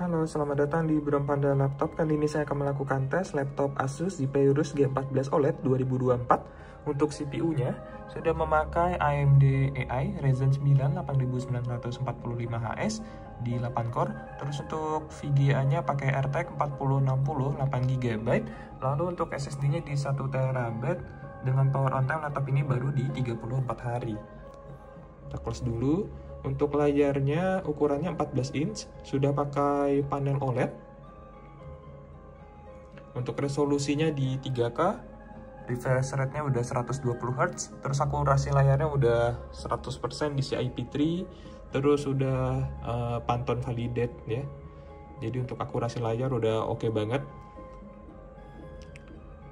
Halo, selamat datang di Bram Panda Laptop. Kali ini saya akan melakukan tes laptop Asus Zephyrus G14 OLED 2024. Untuk CPU-nya sudah memakai AMD AI Ryzen 9 8945HS di 8 core. Terus untuk VGA-nya pakai RTX 4060 8GB. Lalu untuk SSD-nya di 1TB dengan power on time laptop ini baru di 34 hari. Kita close dulu. Untuk layarnya ukurannya 14 inch, sudah pakai panel OLED. Untuk resolusinya di 3K, refresh rate-nya udah 120Hz, terus akurasi layarnya udah 100% DCI P3, terus udah Pantone validate ya. Jadi untuk akurasi layar udah oke banget.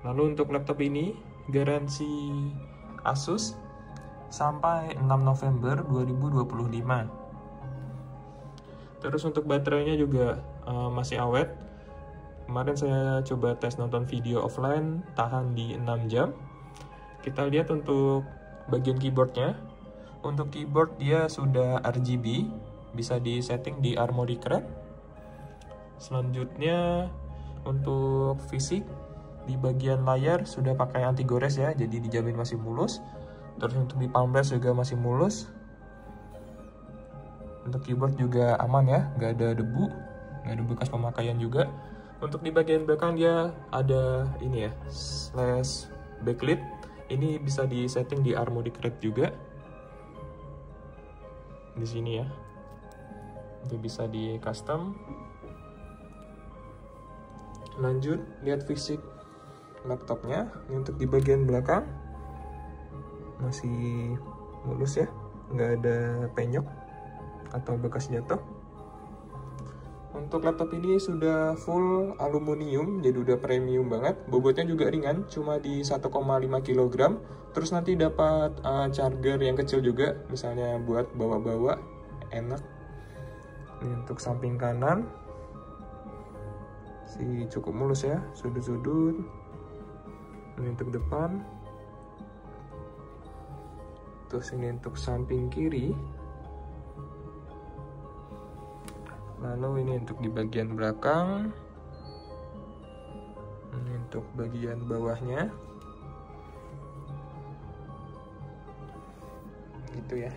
Lalu untuk laptop ini garansi Asus sampai 6 November 2025. Terus untuk baterainya juga masih awet. Kemarin saya coba tes nonton video offline, tahan di 6 jam. Kita lihat untuk bagian keyboardnya. Untuk keyboard dia sudah RGB, bisa di setting di Armoury Crest. Selanjutnya untuk fisik, di bagian layar sudah pakai anti gores ya, jadi dijamin masih mulus. Terus untuk di palm rest juga masih mulus. Untuk keyboard juga aman ya, nggak ada debu, nggak ada bekas pemakaian juga. Untuk di bagian belakang dia ada ini ya, slash backlit. Ini bisa di setting di Armoury Crest juga. Di sini ya, itu bisa di custom. Lanjut lihat fisik laptopnya. Ini untuk di bagian belakang masih mulus ya, nggak ada penyok atau bekas jatuh. Untuk laptop ini sudah full aluminium, jadi udah premium banget. Bobotnya juga ringan, cuma di 1,5 kg. Terus nanti dapat charger yang kecil juga, misalnya buat bawa-bawa enak. Ini untuk samping kanan sih cukup mulus ya, sudut-sudut. Ini untuk depan. Terus ini untuk samping kiri. Lalu ini untuk di bagian belakang. Ini untuk bagian bawahnya. Gitu ya.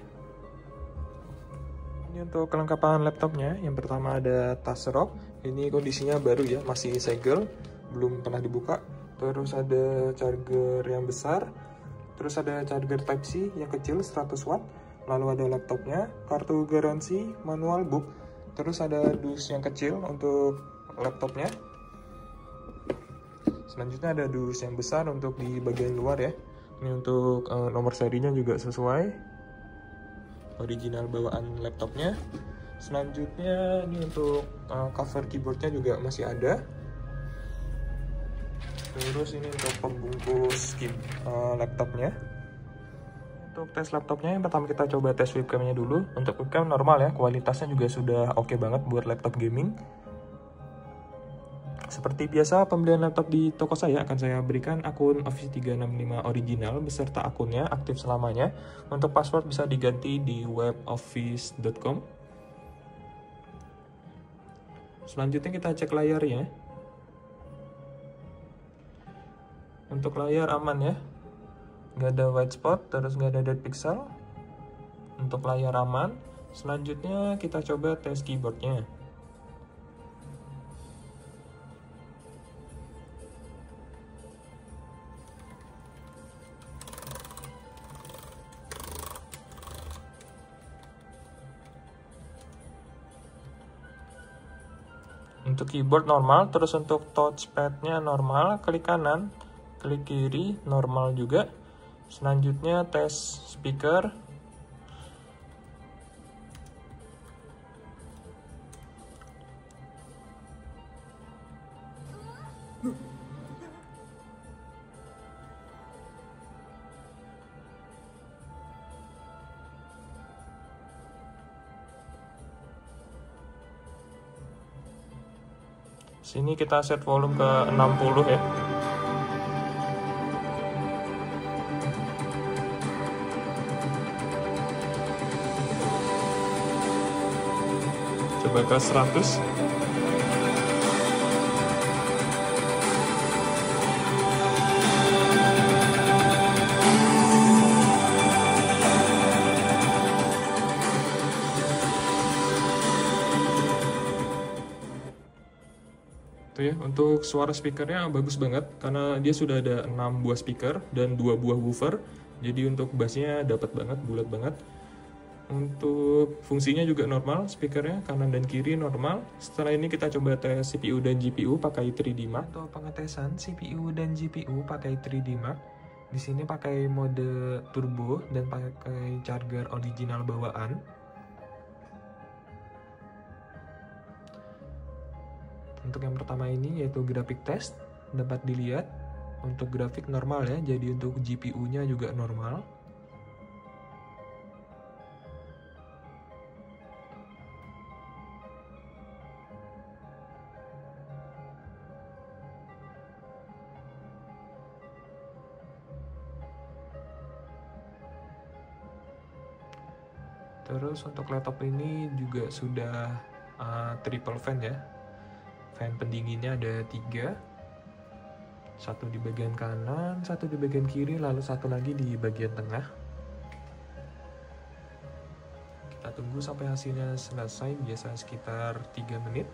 Ini untuk kelengkapan laptopnya. Yang pertama ada tas rok. Ini kondisinya baru ya, masih segel, belum pernah dibuka. Terus ada charger yang besar. Terus ada charger Type-C yang kecil 100 watt. Lalu ada laptopnya, kartu garansi, manual book. Terus ada dus yang kecil untuk laptopnya. Selanjutnya ada dus yang besar untuk di bagian luar ya. Ini untuk nomor serinya juga sesuai. Original bawaan laptopnya. Selanjutnya ini untuk cover keyboardnya juga masih ada. Terus ini untuk pembungkus laptopnya. Untuk tes laptopnya, yang pertama kita coba tes webcamnya dulu. Untuk webcam normal ya, kualitasnya juga sudah oke banget buat laptop gaming. Seperti biasa, pembelian laptop di toko saya akan saya berikan akun Office 365 original beserta akunnya aktif selamanya. Untuk password bisa diganti di weboffice.com. Selanjutnya kita cek layarnya. Untuk layar aman ya, nggak ada white spot, terus nggak ada dead pixel. Untuk layar aman. Selanjutnya kita coba tes keyboardnya. Untuk keyboard normal, terus untuk touchpadnya normal, klik kanan, klik kiri, normal juga. Selanjutnya tes speaker. Sini kita set volume ke 60 ya. Coba ke 100. Itu ya, untuk suara speakernya bagus banget karena dia sudah ada 6 buah speaker dan 2 buah woofer. Jadi untuk bassnya dapat banget, bulat banget. Untuk fungsinya juga normal, speakernya kanan dan kiri normal. Setelah ini kita coba tes CPU dan GPU pakai 3D Mark. Untuk pengetesan CPU dan GPU pakai 3D Mark, di sini pakai mode turbo dan pakai charger original bawaan. Untuk yang pertama ini yaitu grafik test, dapat dilihat untuk grafik normal ya, jadi untuk GPU-nya juga normal. Terus untuk laptop ini juga sudah triple fan ya. Fan pendinginnya ada 3, satu di bagian kanan, satu di bagian kiri, lalu satu lagi di bagian tengah. Kita tunggu sampai hasilnya selesai, biasa sekitar 3 menit.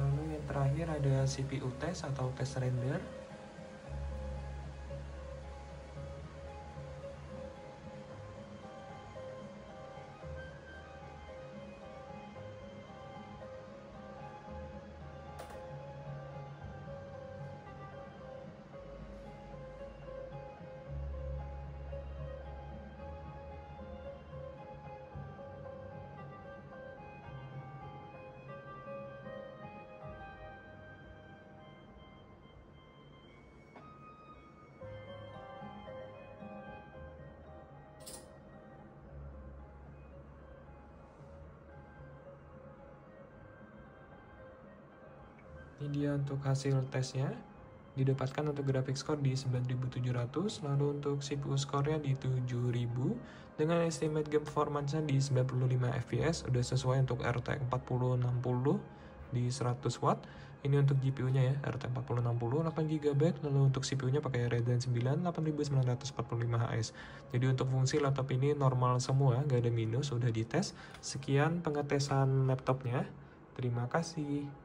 Lalu yang terakhir ada CPU test atau test render. Ini dia untuk hasil tesnya. Didapatkan untuk grafik score di 9700, lalu untuk CPU score-nya di 7000 dengan estimate game performance-nya di 95 fps, udah sesuai untuk RTX 4060 di 100 watt. Ini untuk GPU-nya ya, RTX 4060 8GB, lalu untuk CPU-nya pakai Ryzen 9 8945HS. Jadi untuk fungsi laptop ini normal semua, nggak ada minus, udah dites. Sekian pengetesan laptopnya. Terima kasih.